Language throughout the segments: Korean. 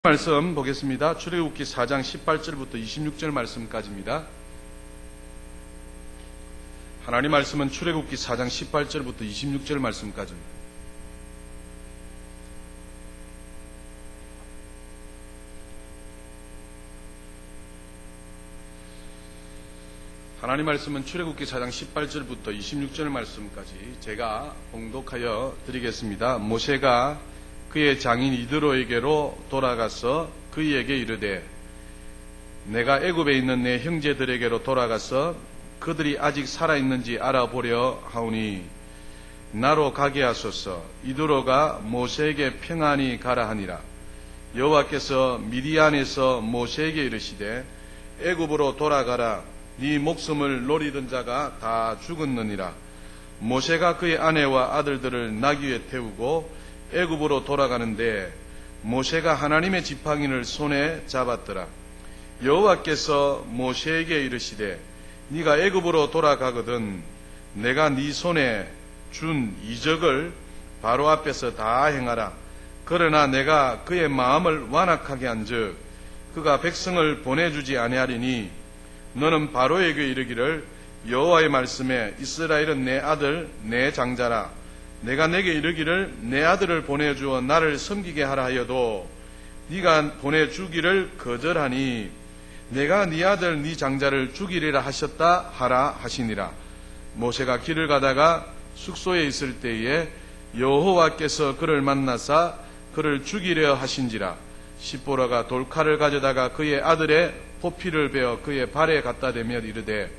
말씀 보겠습니다. 출애굽기 4장 18절부터 26절 말씀까지입니다. 하나님 말씀은 출애굽기 4장 18절부터 26절 말씀까지입니다. 하나님 말씀은 출애굽기 4장 18절부터 26절 말씀까지 제가 봉독하여 드리겠습니다. 모세가 그의 장인 이드로에게로 돌아가서 그에게 이르되 내가 애굽에 있는 내 형제들에게로 돌아가서 그들이 아직 살아있는지 알아보려 하오니 나로 가게 하소서. 이드로가 모세에게 평안히 가라 하니라. 여호와께서 미디안에서 모세에게 이르시되 애굽으로 돌아가라. 네 목숨을 노리던 자가 다 죽었느니라. 모세가 그의 아내와 아들들을 나귀 위에 태우고 애굽으로 돌아가는데 모세가 하나님의 지팡이를 손에 잡았더라. 여호와께서 모세에게 이르시되 네가 애굽으로 돌아가거든 내가 네 손에 준 이적을 바로 앞에서 다 행하라. 그러나 내가 그의 마음을 완악하게 한즉 그가 백성을 보내주지 아니하리니 너는 바로에게 이르기를 여호와의 말씀에 이스라엘은 내 아들 내 장자라. 내가 내게 이르기를 내 아들을 보내주어 나를 섬기게 하라 하여도 네가 보내주기를 거절하니 내가 네 아들 네 장자를 죽이리라 하셨다 하라 하시니라. 모세가 길을 가다가 숙소에 있을 때에 여호와께서 그를 만나사 그를 죽이려 하신지라. 십보라가 돌칼을 가져다가 그의 아들의 포피를 베어 그의 발에 갖다 대며 이르되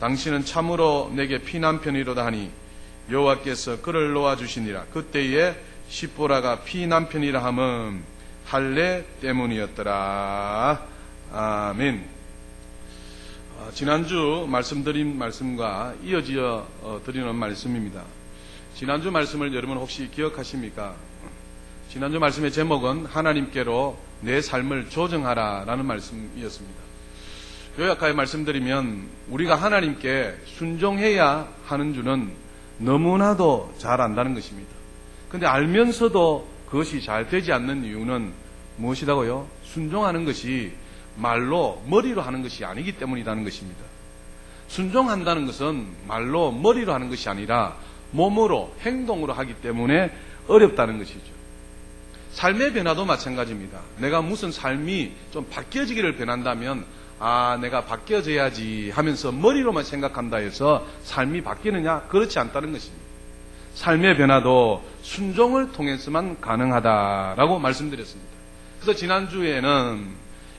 당신은 참으로 내게 피난편이로다 하니 여호와께서 그를 놓아주시니라. 그때에 십보라가 피난편이라 함은 할례 때문이었더라. 아멘. 지난주 말씀드린 말씀과 이어지어 드리는 말씀입니다. 지난주 말씀을 여러분 혹시 기억하십니까? 지난주 말씀의 제목은 하나님께로 내 삶을 조정하라 라는 말씀이었습니다. 요약하여 말씀드리면 우리가 하나님께 순종해야 하는 줄은 너무나도 잘 안다는 것입니다. 그런데 알면서도 그것이 잘 되지 않는 이유는 무엇이라고요? 순종하는 것이 말로 머리로 하는 것이 아니기 때문이라는 것입니다. 순종한다는 것은 말로 머리로 하는 것이 아니라 몸으로 행동으로 하기 때문에 어렵다는 것이죠. 삶의 변화도 마찬가지입니다. 내가 무슨 삶이 좀 바뀌어지기를 변한다면 내가 바뀌어져야지 하면서 머리로만 생각한다 해서 삶이 바뀌느냐? 그렇지 않다는 것입니다. 삶의 변화도 순종을 통해서만 가능하다라고 말씀드렸습니다. 그래서 지난주에는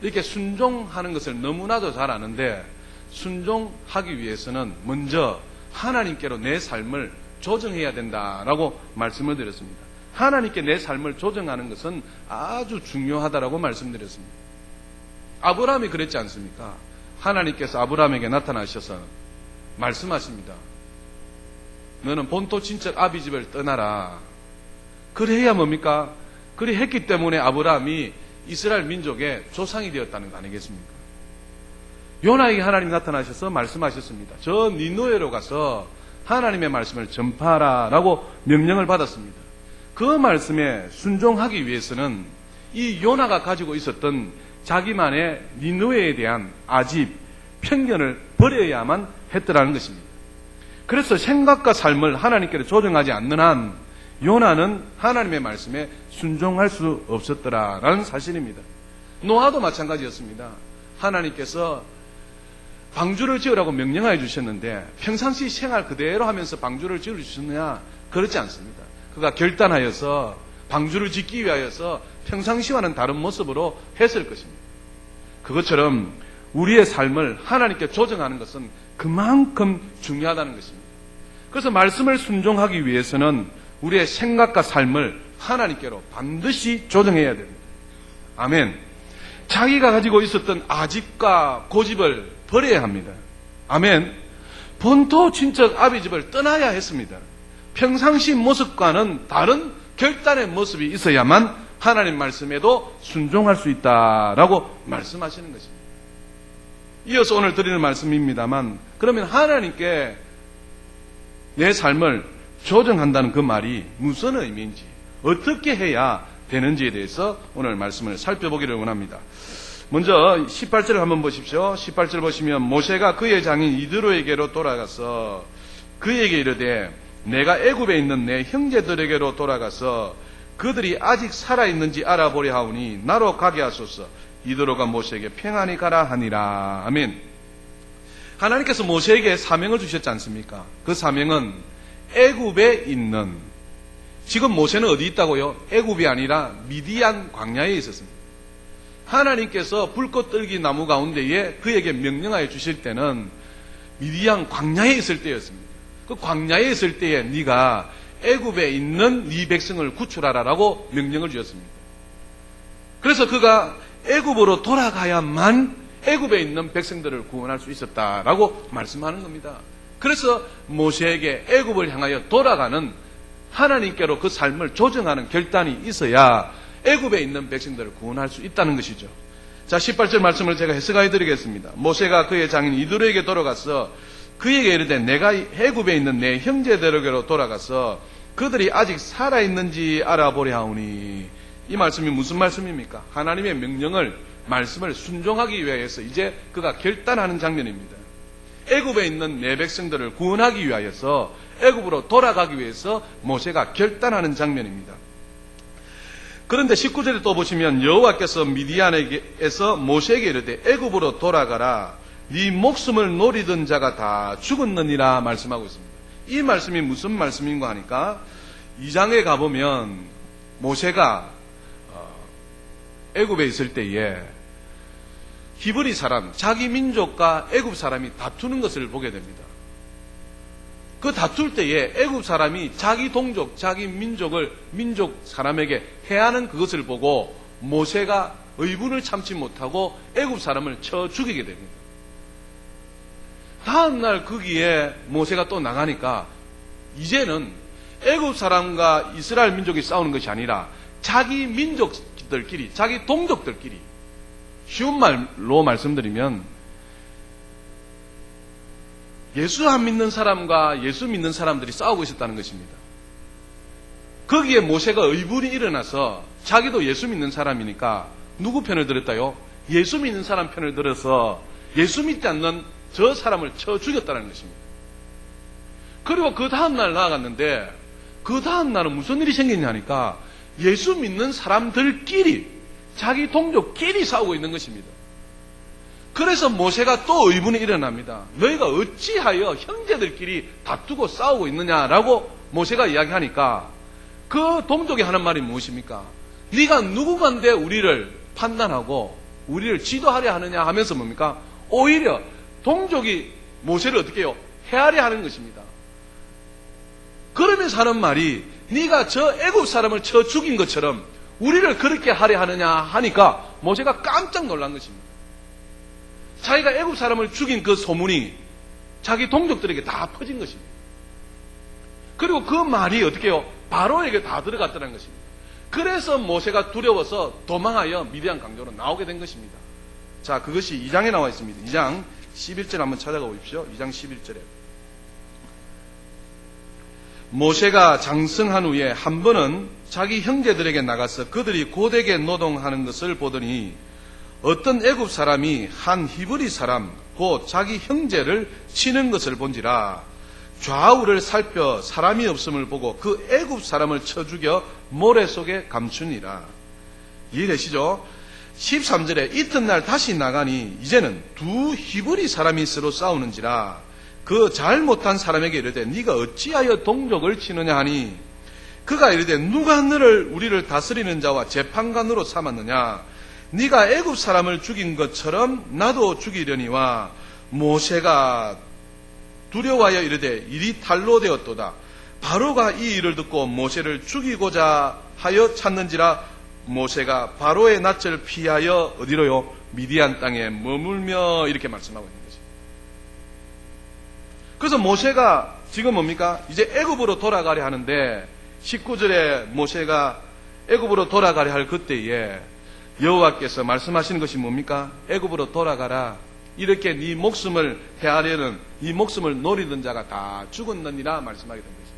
이렇게 순종하는 것을 너무나도 잘 아는데 순종하기 위해서는 먼저 하나님께로 내 삶을 조정해야 된다라고 말씀을 드렸습니다. 하나님께 내 삶을 조정하는 것은 아주 중요하다라고 말씀드렸습니다. 아브라함이 그랬지 않습니까? 하나님께서 아브라함에게 나타나셔서 말씀하십니다. 너는 본토 친척 아비 집을 떠나라. 그래야 뭡니까? 그래 했기 때문에 아브라함이 이스라엘 민족의 조상이 되었다는 거 아니겠습니까? 요나에게 하나님이 나타나셔서 말씀하셨습니다. 저 니느웨로 가서 하나님의 말씀을 전파하라라고 명령을 받았습니다. 그 말씀에 순종하기 위해서는 이 요나가 가지고 있었던 자기만의 니느웨에 대한 아집, 편견을 버려야만 했더라는 것입니다. 그래서 생각과 삶을 하나님께로 조정하지 않는 한 요나는 하나님의 말씀에 순종할 수 없었더라라는 사실입니다. 노아도 마찬가지였습니다. 하나님께서 방주를 지으라고 명령하여 주셨는데 평상시 생활 그대로 하면서 방주를 지을 수 있느냐? 그렇지 않습니다. 그가 결단하여서 방주를 짓기 위하여서 평상시와는 다른 모습으로 했을 것입니다. 그것처럼 우리의 삶을 하나님께 조정하는 것은 그만큼 중요하다는 것입니다. 그래서 말씀을 순종하기 위해서는 우리의 생각과 삶을 하나님께로 반드시 조정해야 됩니다. 아멘. 자기가 가지고 있었던 아집과 고집을 버려야 합니다. 아멘. 본토 친척 아비 집을 떠나야 했습니다. 평상시 모습과는 다른 결단의 모습이 있어야만 하나님 말씀에도 순종할 수 있다라고 말씀하시는 것입니다. 이어서 오늘 드리는 말씀입니다만 그러면 하나님께 내 삶을 조정한다는 그 말이 무슨 의미인지 어떻게 해야 되는지에 대해서 오늘 말씀을 살펴보기를 원합니다. 먼저 18절을 한번 보십시오. 18절 보시면 모세가 그의 장인 이드로에게로 돌아가서 그에게 이르되 내가 애굽에 있는 내 형제들에게로 돌아가서 그들이 아직 살아있는지 알아보려 하오니 나로 가게 하소서. 이드로가 모세에게 평안히 가라 하니라. 아멘. 하나님께서 모세에게 사명을 주셨지 않습니까? 그 사명은 애굽에 있는, 지금 모세는 어디 있다고요? 애굽이 아니라 미디안 광야에 있었습니다. 하나님께서 불꽃 떨기 나무 가운데에 그에게 명령하여 주실 때는 미디안 광야에 있을 때였습니다. 그 광야에 있을 때에 네가 애굽에 있는 네 백성을 구출하라라고 명령을 주셨습니다. 그래서 그가 애굽으로 돌아가야만 애굽에 있는 백성들을 구원할 수 있었다라고 말씀하는 겁니다. 그래서 모세에게 애굽을 향하여 돌아가는 하나님께로 그 삶을 조정하는 결단이 있어야 애굽에 있는 백성들을 구원할 수 있다는 것이죠. 자, 18절 말씀을 제가 해석하여 드리겠습니다. 모세가 그의 장인 이드로에게 돌아가서 그에게 이르되 내가 애굽에 있는 내 형제들에게로 돌아가서 그들이 아직 살아있는지 알아보려 하오니, 이 말씀이 무슨 말씀입니까? 하나님의 명령을, 말씀을 순종하기 위하여서 이제 그가 결단하는 장면입니다. 애굽에 있는 내 백성들을 구원하기 위하여서 애굽으로 돌아가기 위해서 모세가 결단하는 장면입니다. 그런데 19절에 또 보시면 여호와께서 미디안에게서 모세에게 이르되 애굽으로 돌아가라. 네 목숨을 노리던 자가 다 죽었느니라 말씀하고 있습니다. 이 말씀이 무슨 말씀인가 하니까 2장에 가보면 모세가 애굽에 있을 때에 히브리 사람, 자기 민족과 애굽 사람이 다투는 것을 보게 됩니다. 그 다툴 때에 애굽 사람이 자기 동족, 자기 민족을 민족 사람에게 해하는 그것을 보고 모세가 의분을 참지 못하고 애굽 사람을 쳐 죽이게 됩니다. 다음날 거기에 모세가 또 나가니까 이제는 애굽 사람과 이스라엘 민족이 싸우는 것이 아니라 자기 민족들끼리, 자기 동족들끼리, 쉬운 말로 말씀드리면 예수 안 믿는 사람과 예수 믿는 사람들이 싸우고 있었다는 것입니다. 거기에 모세가 의분이 일어나서 자기도 예수 믿는 사람이니까 누구 편을 들었다요? 예수 믿는 사람 편을 들어서 예수 믿지 않는 저 사람을 쳐 죽였다는 것입니다. 그리고 그 다음날 나아갔는데 그 다음날은 무슨 일이 생겼냐니까 예수 믿는 사람들끼리, 자기 동족끼리 싸우고 있는 것입니다. 그래서 모세가 또 의문이 일어납니다. 너희가 어찌하여 형제들끼리 다투고 싸우고 있느냐라고 모세가 이야기하니까 그 동족이 하는 말이 무엇입니까? 네가 누구간데 우리를 판단하고 우리를 지도하려 하느냐 하면서 뭡니까? 오히려 동족이 모세를 어떻게 해요? 해하려 하는 것입니다. 그러면서 하는 말이 네가 저 애굽 사람을 쳐 죽인 것처럼 우리를 그렇게 하려 하느냐 하니까 모세가 깜짝 놀란 것입니다. 자기가 애굽 사람을 죽인 그 소문이 자기 동족들에게 다 퍼진 것입니다. 그리고 그 말이 어떻게 해요? 바로에게 다 들어갔다는 것입니다. 그래서 모세가 두려워서 도망하여 미디안 강도로 나오게 된 것입니다. 자, 그것이 2장에 나와 있습니다. 2장 11절 한번 찾아가 보십시오. 2장 11절에 모세가 장성한 후에 한 번은 자기 형제들에게 나가서 그들이 고되게 노동하는 것을 보더니 어떤 애굽 사람이 한 히브리 사람 곧 자기 형제를 치는 것을 본지라 좌우를 살펴 사람이 없음을 보고 그 애굽 사람을 쳐 죽여 모래 속에 감추니라. 이해되시죠? 13절에 이튿날 다시 나가니 이제는 두 히브리 사람이 서로 싸우는지라 그 잘못한 사람에게 이르되 네가 어찌하여 동족을 치느냐 하니 그가 이르되 누가 너를 우리를 다스리는 자와 재판관으로 삼았느냐 네가 애굽 사람을 죽인 것처럼 나도 죽이려니와 모세가 두려워하여 이르되 일이 탈로 되었도다. 바로가 이 일을 듣고 모세를 죽이고자 하여 찾는지라 모세가 바로의 낯을 피하여 어디로요? 미디안 땅에 머물며 이렇게 말씀하고 있는 거죠. 그래서 모세가 지금 뭡니까? 이제 애굽으로 돌아가려 하는데 19절에 모세가 애굽으로 돌아가려 할 그때에 여호와께서 말씀하시는 것이 뭡니까? 애굽으로 돌아가라. 이렇게 네 목숨을 해하려는 네 목숨을 노리던 자가 다 죽었느니라 말씀하게 된 것입니다.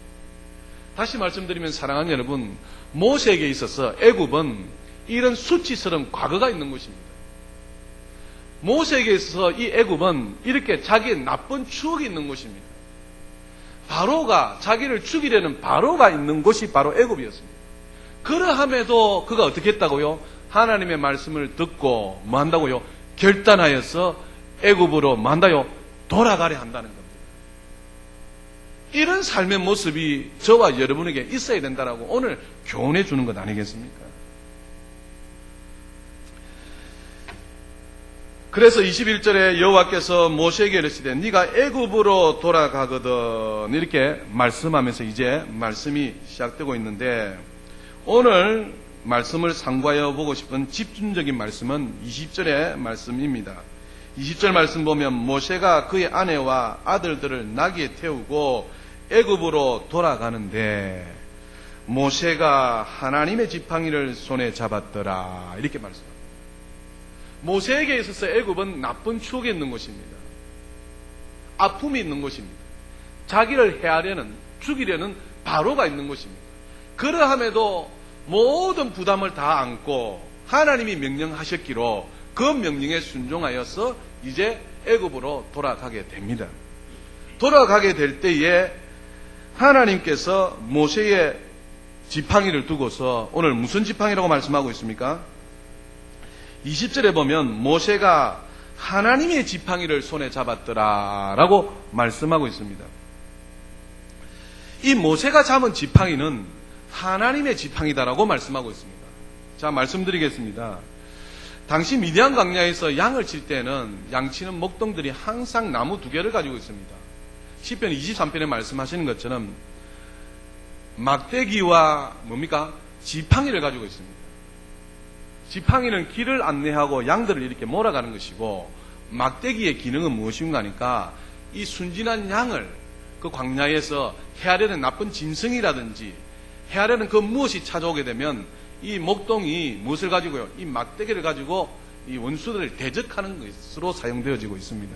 다시 말씀드리면 사랑하는 여러분, 모세에게 있어서 애굽은 이런 수치스러운 과거가 있는 것입니다. 모세에게 있어서 이 애굽은 이렇게 자기의 나쁜 추억이 있는 것입니다. 바로가 자기를 죽이려는 바로가 있는 곳이 바로 애굽이었습니다. 그러함에도 그가 어떻게 했다고요? 하나님의 말씀을 듣고 뭐 한다고요? 결단하여서 애굽으로 뭐 한다요? 돌아가려 한다는 겁니다. 이런 삶의 모습이 저와 여러분에게 있어야 된다라고 오늘 교훈해 주는 것 아니겠습니까? 그래서 21절에 여호와께서 모세에게 이르시되 네가 애굽으로 돌아가거든 이렇게 말씀하면서 이제 말씀이 시작되고 있는데, 오늘 말씀을 상고하여 보고 싶은 집중적인 말씀은 20절의 말씀입니다. 20절 말씀 보면 모세가 그의 아내와 아들들을 나귀에 태우고 애굽으로 돌아가는데 모세가 하나님의 지팡이를 손에 잡았더라 이렇게 말씀합니다. 모세에게 있어서 애굽은 나쁜 추억이 있는 곳입니다. 아픔이 있는 곳입니다. 자기를 해하려는, 죽이려는 바로가 있는 곳입니다. 그러함에도 모든 부담을 다 안고 하나님이 명령하셨기로 그 명령에 순종하여서 이제 애굽으로 돌아가게 됩니다. 돌아가게 될 때에 하나님께서 모세의 지팡이를 두고서 오늘 무슨 지팡이라고 말씀하고 있습니까? 20절에 보면 모세가 하나님의 지팡이를 손에 잡았더라 라고 말씀하고 있습니다. 이 모세가 잡은 지팡이는 하나님의 지팡이다라고 말씀하고 있습니다. 자, 말씀드리겠습니다. 당시 미디안 광야에서 양을 칠 때는 양치는 목동들이 항상 나무 2개를 가지고 있습니다. 시편 23편에 말씀하시는 것처럼 막대기와 뭡니까? 지팡이를 가지고 있습니다. 지팡이는 길을 안내하고 양들을 이렇게 몰아가는 것이고, 막대기의 기능은 무엇인가 하니까 이 순진한 양을 그 광야에서 헤아려는 나쁜 짐승이라든지 헤아려는 그 무엇이 찾아오게 되면 이 목동이 무엇을 가지고요? 이 막대기를 가지고 이 원수들을 대적하는 것으로 사용되어지고 있습니다.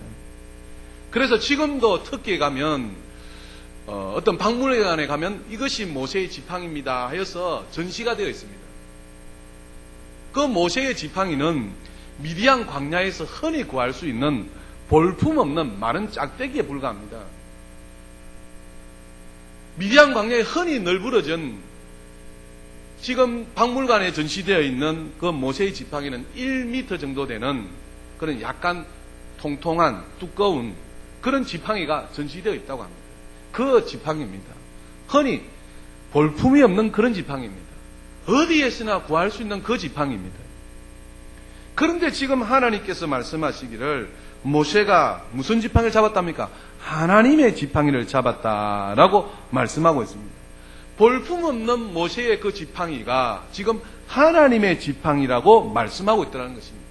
그래서 지금도 터키에 가면 어떤 박물관에 가면 이것이 모세의 지팡이입니다 하여서 전시가 되어 있습니다. 그 모세의 지팡이는 미디안 광야에서 흔히 구할 수 있는 볼품없는 마른 짝대기에 불과합니다. 미디안 광야에 흔히 널브러진 지금 박물관에 전시되어 있는 그 모세의 지팡이는 1m 정도 되는 그런 약간 통통한 두꺼운 그런 지팡이가 전시되어 있다고 합니다. 그 지팡이입니다. 흔히 볼품이 없는 그런 지팡이입니다. 어디에서나 구할 수 있는 그 지팡이입니다. 그런데 지금 하나님께서 말씀하시기를 모세가 무슨 지팡이를 잡았답니까? 하나님의 지팡이를 잡았다라고 말씀하고 있습니다. 볼품없는 모세의 그 지팡이가 지금 하나님의 지팡이라고 말씀하고 있다는 것입니다.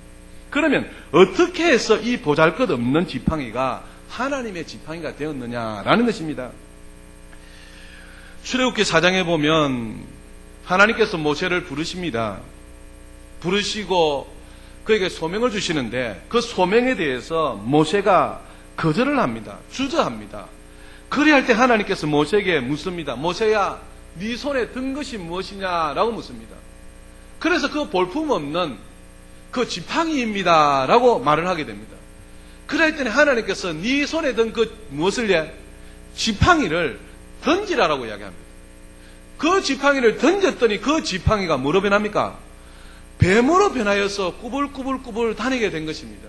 그러면 어떻게 해서 이 보잘것없는 지팡이가 하나님의 지팡이가 되었느냐라는 것입니다. 출애굽기 4장에 보면 하나님께서 모세를 부르십니다. 부르시고 그에게 소명을 주시는데 그 소명에 대해서 모세가 거절을 합니다. 주저합니다. 그리할 때 하나님께서 모세에게 묻습니다. 모세야, 네 손에 든 것이 무엇이냐라고 묻습니다. 그래서 그 볼품없는 그 지팡이입니다 라고 말을 하게 됩니다. 그럴 때는 하나님께서 네 손에 든 그 무엇을 지팡이를 던지라라고 이야기합니다. 그 지팡이를 던졌더니 그 지팡이가 뭐로 변합니까? 뱀으로 변하여서 꾸불꾸불꾸불 다니게 된 것입니다.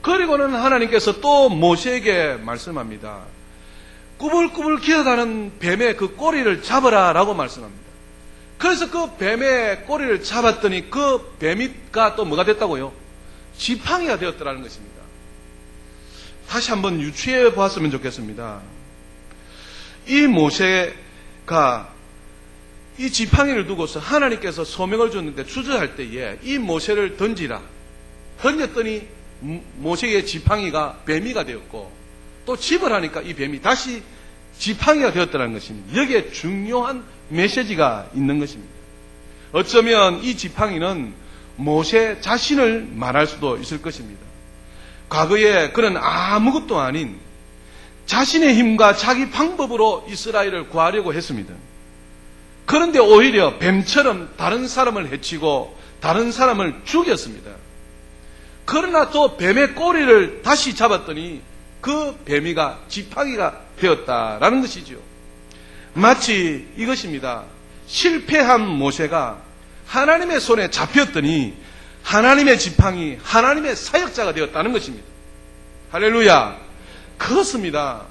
그리고는 하나님께서 또 모세에게 말씀합니다. 꾸불꾸불 기어가는 뱀의 그 꼬리를 잡아라 라고 말씀합니다. 그래서 그 뱀의 꼬리를 잡았더니 그 뱀이가 또 뭐가 됐다고요? 지팡이가 되었더라는 것입니다. 다시 한번 유추해 보았으면 좋겠습니다. 이 모세가 이 지팡이를 두고서 하나님께서 소명을 줬는데 주저할 때에 이 모세를 던지라. 던졌더니 모세의 지팡이가 뱀이가 되었고 또 집어라니까 이 뱀이 다시 지팡이가 되었다는 것입니다. 여기에 중요한 메시지가 있는 것입니다. 어쩌면 이 지팡이는 모세 자신을 말할 수도 있을 것입니다. 과거에 그는 아무것도 아닌 자신의 힘과 자기 방법으로 이스라엘을 구하려고 했습니다. 그런데 오히려 뱀처럼 다른 사람을 해치고 다른 사람을 죽였습니다. 그러나 또 뱀의 꼬리를 다시 잡았더니 그 뱀이가 지팡이가 되었다라는 것이죠. 마치 이것입니다. 실패한 모세가 하나님의 손에 잡혔더니 하나님의 지팡이, 하나님의 사역자가 되었다는 것입니다. 할렐루야. 그렇습니다.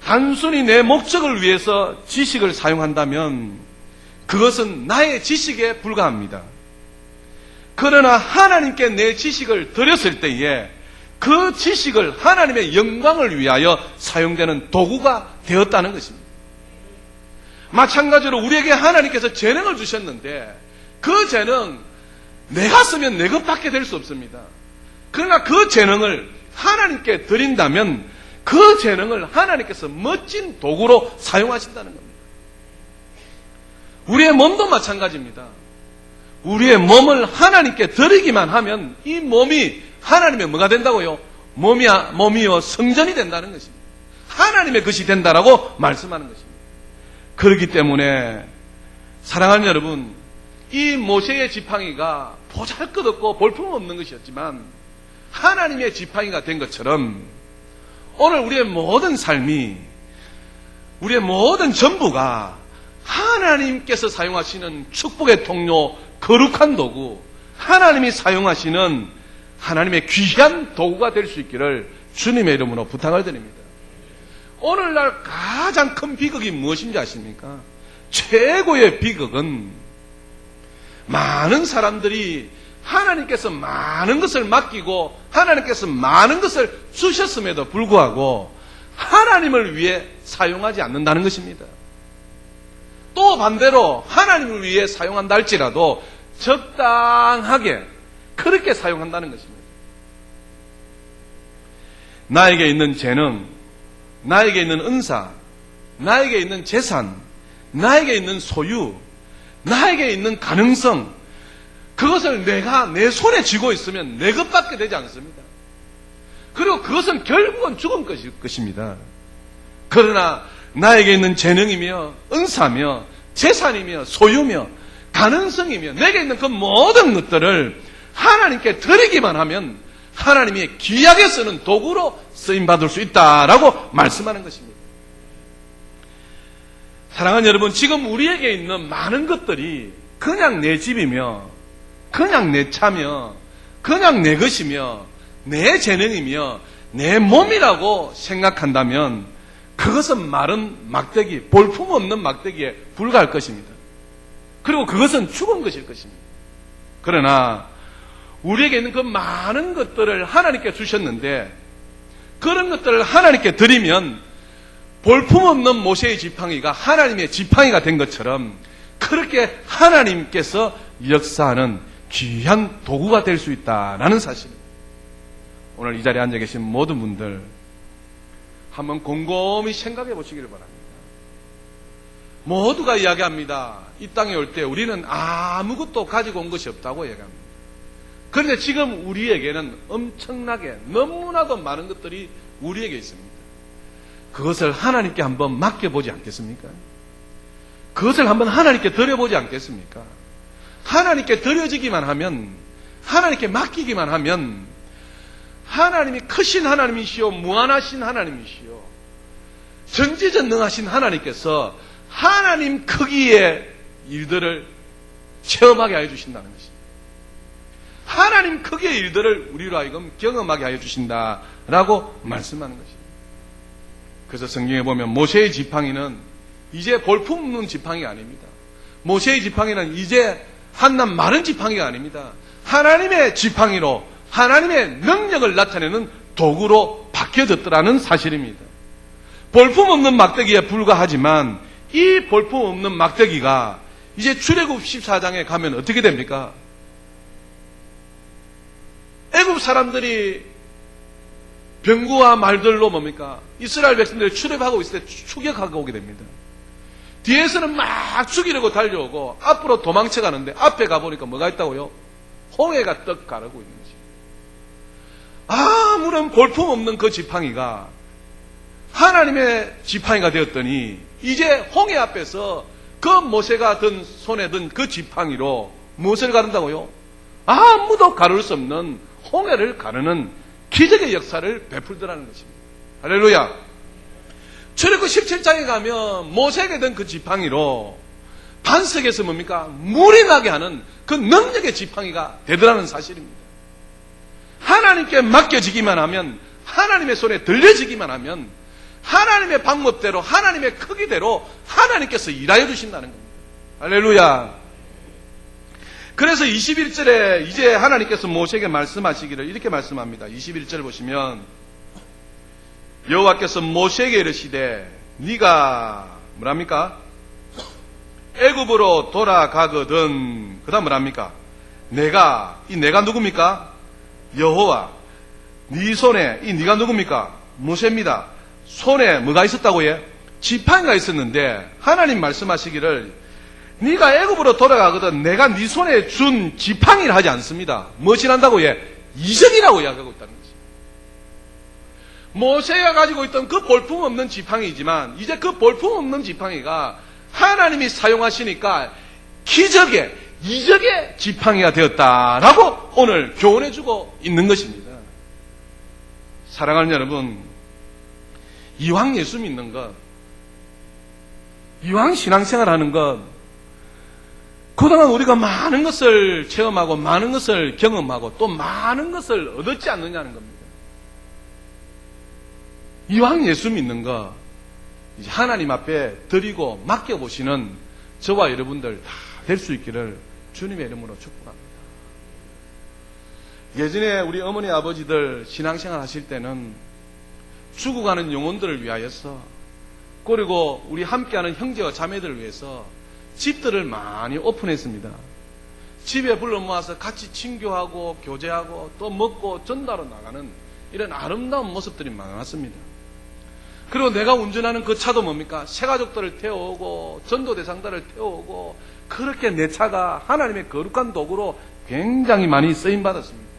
단순히 내 목적을 위해서 지식을 사용한다면 그것은 나의 지식에 불과합니다. 그러나 하나님께 내 지식을 드렸을 때에 그 지식을 하나님의 영광을 위하여 사용되는 도구가 되었다는 것입니다. 마찬가지로 우리에게 하나님께서 재능을 주셨는데 그 재능 내가 쓰면 내 것밖에 될 수 없습니다. 그러나 그 재능을 하나님께 드린다면 그 재능을 하나님께서 멋진 도구로 사용하신다는 겁니다. 우리의 몸도 마찬가지입니다. 우리의 몸을 하나님께 드리기만 하면 이 몸이 하나님의 뭐가 된다고요? 몸이요 성전이 된다는 것입니다. 하나님의 것이 된다라고 말씀하는 것입니다. 그렇기 때문에 사랑하는 여러분, 이 모세의 지팡이가 보잘것없고 볼품없는 것이었지만 하나님의 지팡이가 된 것처럼 오늘 우리의 모든 삶이, 우리의 모든 전부가 하나님께서 사용하시는 축복의 통로, 거룩한 도구, 하나님이 사용하시는 하나님의 귀한 도구가 될 수 있기를 주님의 이름으로 부탁을 드립니다. 오늘날 가장 큰 비극이 무엇인지 아십니까? 최고의 비극은 많은 사람들이 하나님께서 많은 것을 맡기고 하나님께서 많은 것을 주셨음에도 불구하고 하나님을 위해 사용하지 않는다는 것입니다. 또 반대로 하나님을 위해 사용한다 할지라도 적당하게 그렇게 사용한다는 것입니다. 나에게 있는 재능, 나에게 있는 은사, 나에게 있는 재산, 나에게 있는 소유, 나에게 있는 가능성, 그것을 내가 내 손에 쥐고 있으면 내 것밖에 되지 않습니다. 그리고 그것은 결국은 죽은 것입니다. 그러나 나에게 있는 재능이며 은사며 재산이며 소유며 가능성이며 내게 있는 그 모든 것들을 하나님께 드리기만 하면 하나님이 귀하게 쓰는 도구로 쓰임받을 수 있다라고 말씀하는 것입니다. 사랑하는 여러분, 지금 우리에게 있는 많은 것들이 그냥 내 집이며 그냥 내 차며 그냥 내 것이며 내 재능이며 내 몸이라고 생각한다면 그것은 마른 막대기, 볼품없는 막대기에 불과할 것입니다. 그리고 그것은 죽은 것일 것입니다. 그러나 우리에게 있는 그 많은 것들을 하나님께 주셨는데 그런 것들을 하나님께 드리면 볼품없는 모세의 지팡이가 하나님의 지팡이가 된 것처럼 그렇게 하나님께서 역사하는 귀한 도구가 될 수 있다라는 사실입니다. 오늘 이 자리에 앉아 계신 모든 분들 한번 곰곰이 생각해 보시기를 바랍니다. 모두가 이야기합니다. 이 땅에 올 때 우리는 아무것도 가지고 온 것이 없다고 얘기합니다. 그런데 지금 우리에게는 엄청나게 너무나도 많은 것들이 우리에게 있습니다. 그것을 하나님께 한번 맡겨보지 않겠습니까? 그것을 한번 하나님께 드려보지 않겠습니까? 하나님께 드려지기만 하면, 하나님께 맡기기만 하면 하나님이 크신 하나님이시오, 무한하신 하나님이시오, 전지전능하신 하나님께서 하나님 크기의 일들을 체험하게 하여 주신다는 것입니다. 하나님 크기의 일들을 우리로 하여금 경험하게 하여 주신다라고 말씀하는 것입니다. 그래서 성경에 보면 모세의 지팡이는 이제 볼품없는 지팡이가 아닙니다. 모세의 지팡이는 이제 한낱 마른 지팡이가 아닙니다. 하나님의 지팡이로 하나님의 능력을 나타내는 도구로 바뀌어졌더라는 사실입니다. 볼품없는 막대기에 불과하지만 이 볼품없는 막대기가 이제 출애굽 14장에 가면 어떻게 됩니까? 애굽 사람들이 병구와 말들로 뭡니까? 이스라엘 백성들이 출애굽하고 있을 때 추격하고 오게 됩니다. 뒤에서는 막 죽이려고 달려오고 앞으로 도망쳐 가는데 앞에 가보니까 뭐가 있다고요? 홍해가 떡 가르고 있는 것입니다. 아무런 볼품없는 그 지팡이가 하나님의 지팡이가 되었더니 이제 홍해 앞에서 그 모세가 손에 든 그 지팡이로 무엇을 가른다고요? 아무도 가를 수 없는 홍해를 가르는 기적의 역사를 베풀더라는 것입니다. 할렐루야. 출애굽 17장에 가면 모세에게 든 그 지팡이로 반석에서 뭡니까? 물이 나게 하는 그 능력의 지팡이가 되더라는 사실입니다. 하나님께 맡겨지기만 하면, 하나님의 손에 들려지기만 하면 하나님의 방법대로, 하나님의 크기대로 하나님께서 일하여 주신다는 겁니다. 할렐루야. 그래서 21절에 이제 하나님께서 모세에게 말씀하시기를 이렇게 말씀합니다. 21절 보시면 여호와께서 모세에게 이르시되 네가 뭐랍니까? 애굽으로 돌아가거든. 그 다음 뭐랍니까? 내가 누굽니까? 여호와. 네 손에 네가 누굽니까? 모세입니다. 손에 뭐가 있었다고 해? 지팡이가 있었는데 하나님 말씀하시기를 네가 애굽으로 돌아가거든 내가 네 손에 준 지팡이를 하지 않습니다. 무엇이 난다고 해? 이적이라고 이야기하고 있다는 거지. 모세가 가지고 있던 그 볼품없는 지팡이지만 이제 그 볼품없는 지팡이가 하나님이 사용하시니까 기적의, 이적의 지팡이가 되었다라고 오늘 교훈해주고 있는 것입니다. 사랑하는 여러분, 이왕 예수 믿는 것, 이왕 신앙생활 하는 것, 그동안 우리가 많은 것을 체험하고 많은 것을 경험하고 또 많은 것을 얻었지 않느냐는 겁니다. 이왕 예수 믿는 것, 이제 하나님 앞에 드리고 맡겨보시는 저와 여러분들 다 될 수 있기를 주님의 이름으로 축복합니다. 예전에 우리 어머니 아버지들 신앙생활 하실 때는 죽어가는 영혼들을 위하여서, 그리고 우리 함께하는 형제와 자매들을 위해서 집들을 많이 오픈했습니다. 집에 불러 모아서 같이 친교하고 교제하고 또 먹고 전달로 나가는 이런 아름다운 모습들이 많았습니다. 그리고 내가 운전하는 그 차도 뭡니까? 새가족들을 태워오고 전도 대상자를 태워오고, 그렇게 내 차가 하나님의 거룩한 도구로 굉장히 많이 쓰임받았습니다.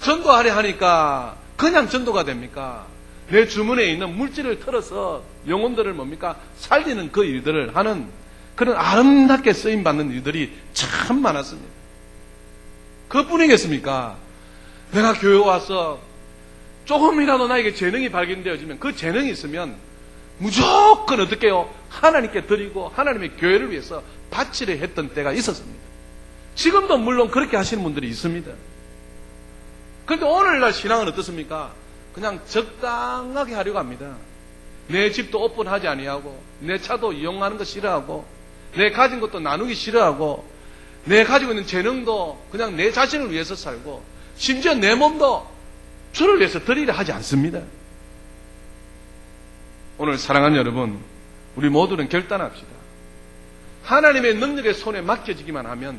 전도하려 하니까 그냥 전도가 됩니까? 내 주머니에 있는 물질을 털어서 영혼들을 뭡니까? 살리는 그 일들을 하는 그런 아름답게 쓰임받는 일들이 참 많았습니다. 그뿐이겠습니까? 내가 교회 와서 조금이라도 나에게 재능이 발견되어지면 그 재능이 있으면 무조건 어떻게 해요? 하나님께 드리고 하나님의 교회를 위해서 바치려 했던 때가 있었습니다. 지금도 물론 그렇게 하시는 분들이 있습니다. 그런데 오늘날 신앙은 어떻습니까? 그냥 적당하게 하려고 합니다. 내 집도 오픈하지 아니하고, 내 차도 이용하는 거 싫어하고, 내 가진 것도 나누기 싫어하고, 내 가지고 있는 재능도 그냥 내 자신을 위해서 살고, 심지어 내 몸도 주를 위해서 드리려 하지 않습니다. 오늘 사랑하는 여러분, 우리 모두는 결단합시다. 하나님의 능력의 손에 맡겨지기만 하면,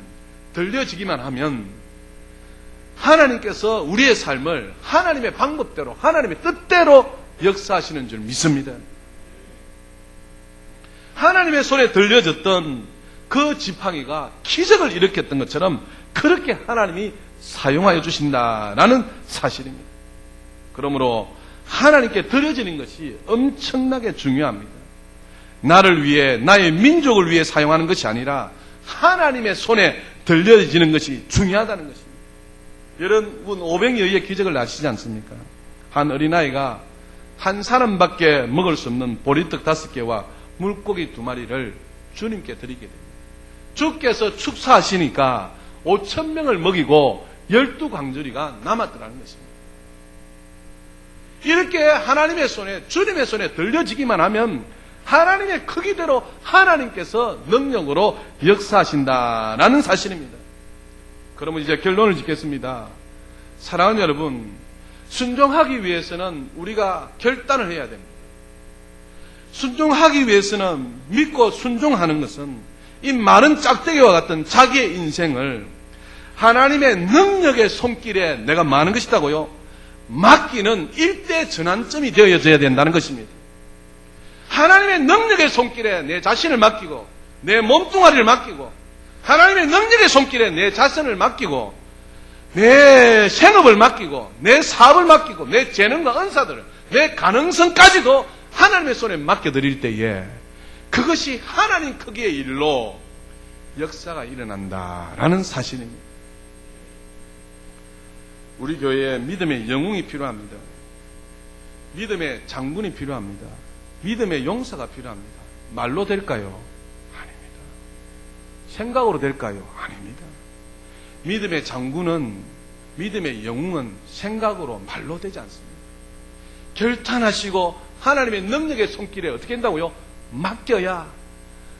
들려지기만 하면 하나님께서 우리의 삶을 하나님의 방법대로, 하나님의 뜻대로 역사하시는 줄 믿습니다. 하나님의 손에 들려졌던 그 지팡이가 기적을 일으켰던 것처럼 그렇게 하나님이 사용하여 주신다라는 사실입니다. 그러므로 하나님께 드려지는 것이 엄청나게 중요합니다. 나를 위해, 나의 민족을 위해 사용하는 것이 아니라 하나님의 손에 들려지는 것이 중요하다는 것입니다. 여러분, 오병이어의 기적을 아시지 않습니까? 한 어린아이가 한 사람밖에 먹을 수 없는 보리떡 5개와 물고기 2마리를 주님께 드리게 됩니다. 주께서 축사하시니까 5,000명을 먹이고 12광주리가 남았더라는 것입니다. 이렇게 하나님의 손에, 주님의 손에 들려지기만 하면 하나님의 크기대로 하나님께서 능력으로 역사하신다라는 사실입니다. 그러면 이제 결론을 짓겠습니다. 사랑하는 여러분, 순종하기 위해서는 우리가 결단을 해야 됩니다. 순종하기 위해서는, 믿고 순종하는 것은 이 마른 짝대기와 같은 자기의 인생을 하나님의 능력의 손길에 내가 많은 것이다고요? 맡기는 일대 전환점이 되어져야 된다는 것입니다. 하나님의 능력의 손길에 내 자신을 맡기고, 내 몸뚱아리를 맡기고, 하나님의 능력의 손길에 내 자신을 맡기고, 내 생업을 맡기고, 내 사업을 맡기고, 내 재능과 은사들을, 내 가능성까지도 하나님의 손에 맡겨드릴 때에 그것이 하나님 크기의 일로 역사가 일어난다라는 사실입니다. 우리 교회에 믿음의 영웅이 필요합니다. 믿음의 장군이 필요합니다. 믿음의 용사가 필요합니다. 말로 될까요? 아닙니다. 생각으로 될까요? 아닙니다. 믿음의 장군은, 믿음의 영웅은 생각으로 말로 되지 않습니다. 결단하시고 하나님의 능력의 손길에 어떻게 한다고요? 맡겨야,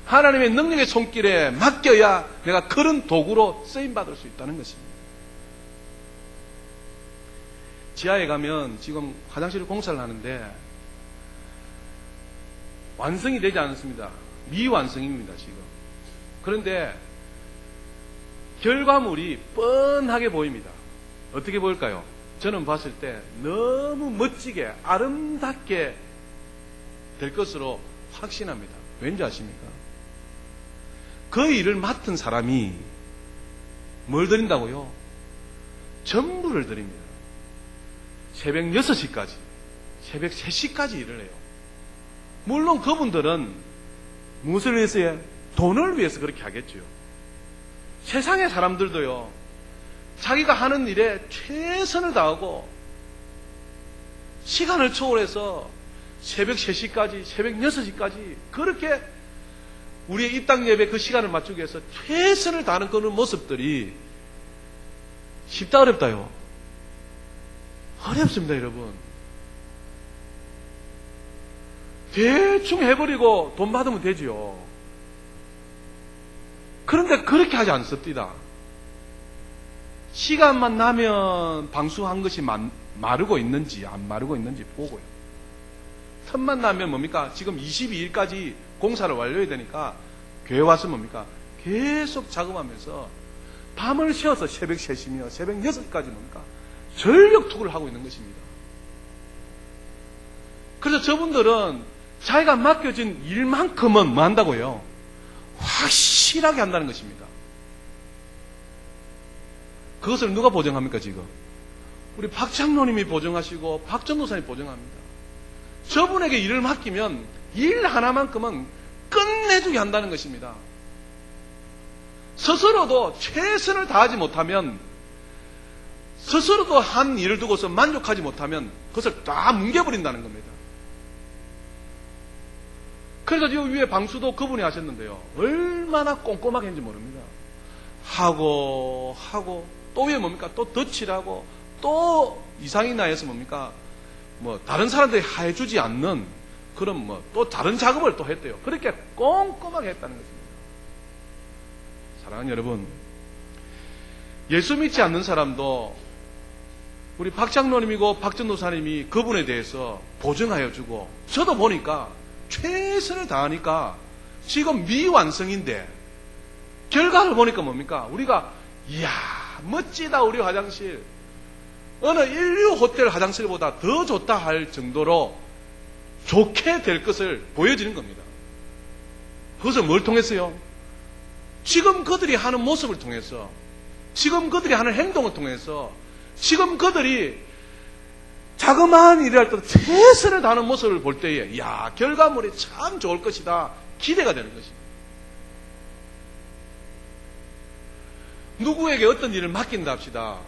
하나님의 능력의 손길에 맡겨야 내가 그런 도구로 쓰임받을 수 있다는 것입니다. 지하에 가면 지금 화장실 공사를 하는데 완성이 되지 않았습니다. 미완성입니다, 지금. 그런데 결과물이 뻔하게 보입니다. 어떻게 보일까요? 저는 봤을 때 너무 멋지게 아름답게 될 것으로 확신합니다. 왠지 아십니까? 그 일을 맡은 사람이 뭘 드린다고요? 전부를 드립니다. 새벽 6시까지, 새벽 3시까지 일을 해요. 물론 그분들은 무엇을 위해서요? 돈을 위해서 그렇게 하겠죠. 세상의 사람들도요, 자기가 하는 일에 최선을 다하고 시간을 초월해서 새벽 3시까지, 새벽 6시까지 그렇게 우리의 입당 예배 그 시간을 맞추기 위해서 최선을 다하는 그런 모습들이 쉽다 어렵다요? 어렵습니다, 여러분. 대충 해버리고 돈 받으면 되지요. 그런데 그렇게 하지 않습니다. 시간만 나면 방수한 것이 마르고 있는지 안 마르고 있는지 보고요. 틈만 나면 뭡니까? 지금 22일까지 공사를 완료해야 되니까 교회 와서 뭡니까? 계속 작업하면서 밤을 새워서 새벽 3시며 새벽 6시까지 뭡니까? 전력 투구를 하고 있는 것입니다. 그래서 저분들은 자기가 맡겨진 일만큼은 뭐 한다고요? 확실하게 한다는 것입니다. 그것을 누가 보증합니까, 지금? 우리 박 장로님이 보증하시고 박 전도사님이 보증합니다. 저분에게 일을 맡기면 일 하나만큼은 끝내주게 한다는 것입니다. 스스로도 최선을 다하지 못하면, 스스로도 한 일을 두고서 만족하지 못하면 그것을 다 뭉개버린다는 겁니다. 그래서 이 위에 방수도 그분이 하셨는데요. 얼마나 꼼꼼하게 했는지 모릅니다. 하고 또 위에 뭡니까? 또 덧칠하고 또 이상이나 해서 뭡니까? 뭐 다른 사람들이 해주지 않는 그런 뭐 또 다른 작업을 또 했대요. 그렇게 꼼꼼하게 했다는 것입니다. 사랑하는 여러분, 예수 믿지 않는 사람도 우리 박 장로님이고 박 전도사님이 그분에 대해서 보증하여 주고, 저도 보니까 최선을 다하니까 지금 미완성인데 결과를 보니까 뭡니까? 우리가 이야 멋지다 우리 화장실, 어느 인류 호텔 화장실보다 더 좋다 할 정도로 좋게 될 것을 보여지는 겁니다. 그것을 뭘 통해서요? 지금 그들이 하는 모습을 통해서, 지금 그들이 하는 행동을 통해서, 지금 그들이 자그마한 일을 할 때 최선을 다하는 모습을 볼 때에 야 결과물이 참 좋을 것이다 기대가 되는 것입니다. 누구에게 어떤 일을 맡긴다 합시다.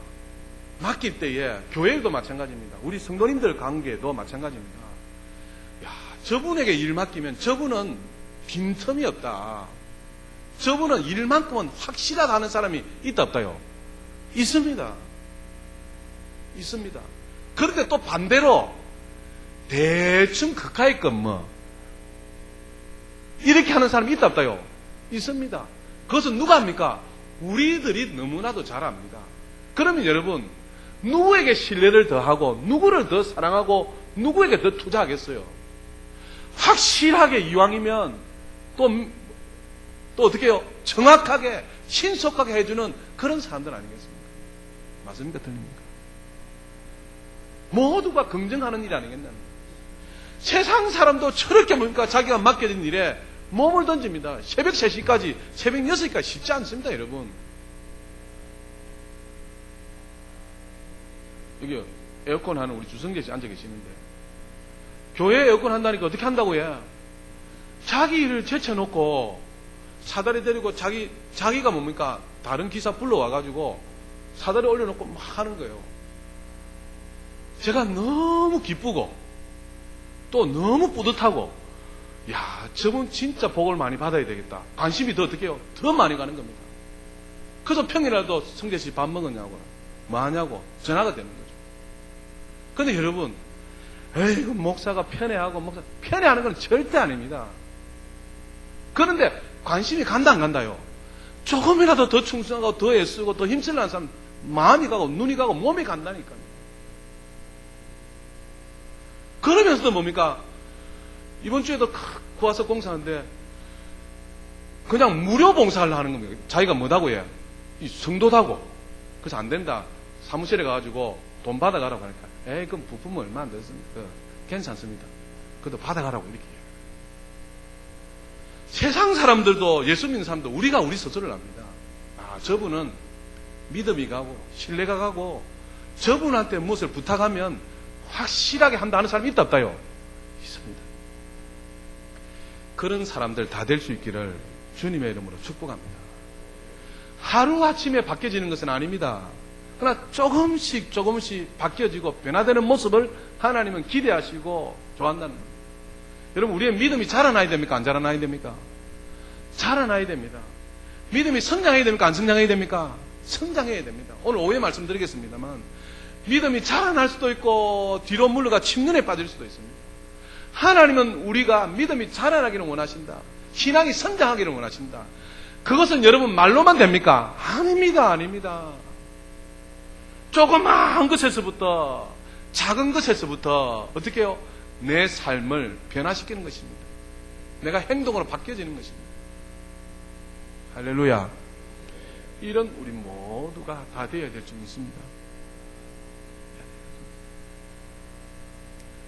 맡길 때에 교회도 마찬가지입니다. 우리 성도님들 관계도 마찬가지입니다. 야, 저분에게 일 맡기면 저분은 빈틈이 없다. 저분은 일만큼은 확실하다는 사람이 있다 없다요? 있습니다. 있습니다. 그런데 또 반대로 대충 그까이 건 이렇게 하는 사람이 있다 없다요? 있습니다. 그것은 누가 합니까? 우리들이 너무나도 잘 압니다. 그러면 여러분, 누구에게 신뢰를 더하고 누구를 더 사랑하고 누구에게 더 투자하겠어요? 확실하게 이왕이면 또 어떻게 해요? 정확하게 신속하게 해주는 그런 사람들 아니겠습니까? 맞습니까? 틀립니까? 모두가 긍정하는 일 아니겠나? 세상 사람도 저렇게 뭡니까? 자기가 맡겨진 일에 몸을 던집니다. 새벽 3시까지, 새벽 6시까지 쉽지 않습니다, 여러분. 여기 에어컨 하는 우리 주성재 씨 앉아 계시는데, 교회 에어컨 한다니까 어떻게 한다고 해? 자기 일을 제쳐놓고 사다리 데리고 자기가 뭡니까? 다른 기사 불러와가지고 사다리 올려놓고 막 하는 거예요. 제가 너무 기쁘고 또 너무 뿌듯하고, 야, 저분 진짜 복을 많이 받아야 되겠다. 관심이 더 어떻게 해요? 더 많이 가는 겁니다. 그래서 평일날도 성재씨 밥 먹었냐고, 뭐 하냐고 전화가 되는 거죠. 근데 여러분, 에이구, 목사가 편애하고, 편애하는 건 절대 아닙니다. 그런데 관심이 간다 안 간다요? 조금이라도 더 충성하고 더 애쓰고 더 힘쓰려는 사람 마음이 가고 눈이 가고 몸이 간다니까요. 그러면서도 뭡니까? 이번 주에도 구하서 공사하는데 그냥 무료 봉사를 하는 겁니다. 자기가 뭐다고 해? 이 성도다고. 그래서 안 된다. 사무실에 가가지고 돈 받아가라고 하니까, 에이, 그럼 부품은 얼마 안 됐습니까? 괜찮습니다. 그래도 받아가라고 이렇게 해요. 세상 사람들도, 예수 믿는 사람도 우리가 우리 스스로를 압니다. 아, 저분은 믿음이 가고 신뢰가 가고 저분한테 무엇을 부탁하면 확실하게 한다는 사람이 있다 없다요? 있습니다. 그런 사람들 다 될 수 있기를 주님의 이름으로 축복합니다. 하루아침에 바뀌어지는 것은 아닙니다. 그러나 조금씩 바뀌어지고 변화되는 모습을 하나님은 기대하시고 좋아한다는 겁니다. 여러분, 우리의 믿음이 자라나야 됩니까? 안 자라나야 됩니까? 자라나야 됩니다. 믿음이 성장해야 됩니까? 안 성장해야 됩니까? 성장해야 됩니다. 오늘 오후에 말씀드리겠습니다만, 믿음이 자라날 수도 있고 뒤로 물러가 침륜에 빠질 수도 있습니다. 하나님은 우리가 믿음이 자라나기를 원하신다. 신앙이 성장하기를 원하신다. 그것은 여러분 말로만 됩니까? 아닙니다. 아닙니다. 조그마한 것에서부터, 작은 것에서부터 어떻게 해요? 내 삶을 변화시키는 것입니다. 내가 행동으로 바뀌어지는 것입니다. 할렐루야. 이런 우리 모두가 다 되어야 될 줄 믿습니다.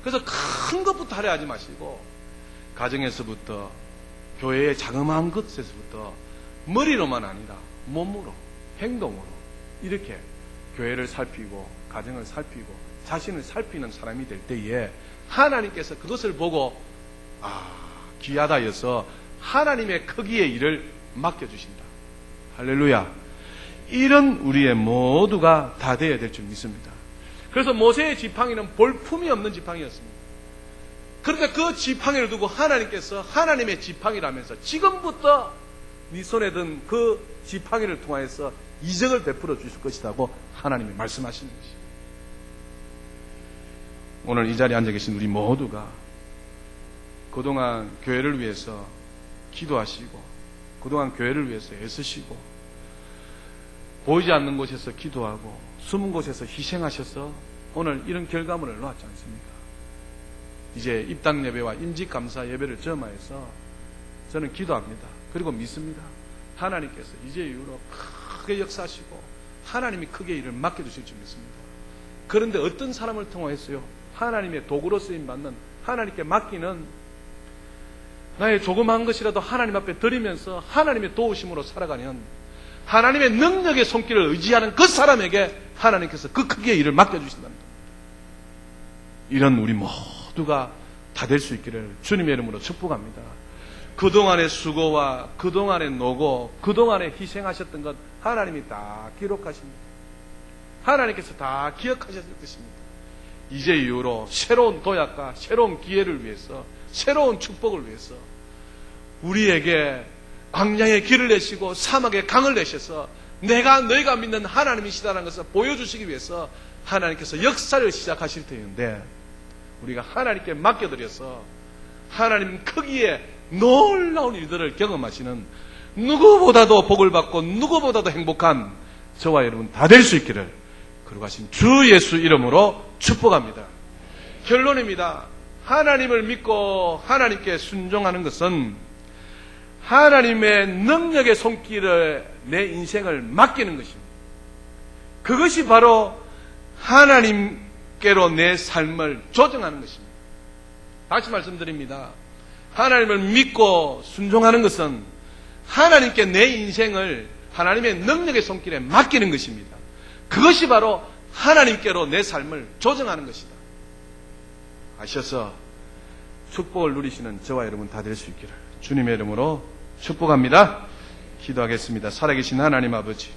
그래서 큰 것부터 하려 하지 마시고, 가정에서부터, 교회의 자그마한 것에서부터, 머리로만 아니라 몸으로, 행동으로 이렇게 교회를 살피고 가정을 살피고 자신을 살피는 사람이 될 때에 하나님께서 그것을 보고 귀하다 해서 하나님의 크기의 일을 맡겨주신다. 할렐루야. 이런 우리의 모두가 다 되어야 될 줄 믿습니다. 그래서 모세의 지팡이는 볼품이 없는 지팡이였습니다. 그런데 그 지팡이를 두고 하나님께서 하나님의 지팡이라면서 지금부터 네 손에 든 그 지팡이를 통하여서 이적을 베풀어 주실 것이라고 하나님이 말씀하시는 것입니다. 오늘 이 자리에 앉아 계신 우리 모두가 그동안 교회를 위해서 기도하시고 그동안 교회를 위해서 애쓰시고 보이지 않는 곳에서 기도하고 숨은 곳에서 희생하셔서 오늘 이런 결과물을 놓았지 않습니까? 이제 입당 예배와 임직 감사 예배를 점하여서 저는 기도합니다. 그리고 믿습니다. 하나님께서 이제 이후로 크게 역사하시고 하나님이 크게 일을 맡겨주실 줄 믿습니다. 그런데 어떤 사람을 통하였어요? 하나님의 도구로 쓰임받는, 하나님께 맡기는, 나의 조그마한 것이라도 하나님 앞에 드리면서 하나님의 도우심으로 살아가는, 하나님의 능력의 손길을 의지하는 그 사람에게 하나님께서 그 크게 일을 맡겨주신답니다. 이런 우리 모두가 다 될 수 있기를 주님의 이름으로 축복합니다. 그동안의 수고와 그동안의 노고, 그동안에 희생하셨던 것 하나님이 다 기록하십니다. 하나님께서 다 기억하셨을 것입니다. 이제 이후로 새로운 도약과 새로운 기회를 위해서, 새로운 축복을 위해서 우리에게 광야의 길을 내시고 사막의 강을 내셔서 내가 너희가 믿는 하나님이시다는 것을 보여주시기 위해서 하나님께서 역사를 시작하실 터인데, 우리가 하나님께 맡겨드려서 하나님 크기의 놀라운 일들을 경험하시는, 누구보다도 복을 받고 누구보다도 행복한 저와 여러분 다 될 수 있기를 거룩하신 주 예수 이름으로 축복합니다. 결론입니다. 하나님을 믿고 하나님께 순종하는 것은 하나님의 능력의 손길을 내 인생을 맡기는 것입니다. 그것이 바로 하나님께로 내 삶을 조정하는 것입니다. 다시 말씀드립니다. 하나님을 믿고 순종하는 것은 하나님께 내 인생을 하나님의 능력의 손길에 맡기는 것입니다. 그것이 바로 하나님께로 내 삶을 조정하는 것이다. 아셔서 축복을 누리시는 저와 여러분 다 될 수 있기를 주님의 이름으로 축복합니다. 기도하겠습니다. 살아계신 하나님 아버지,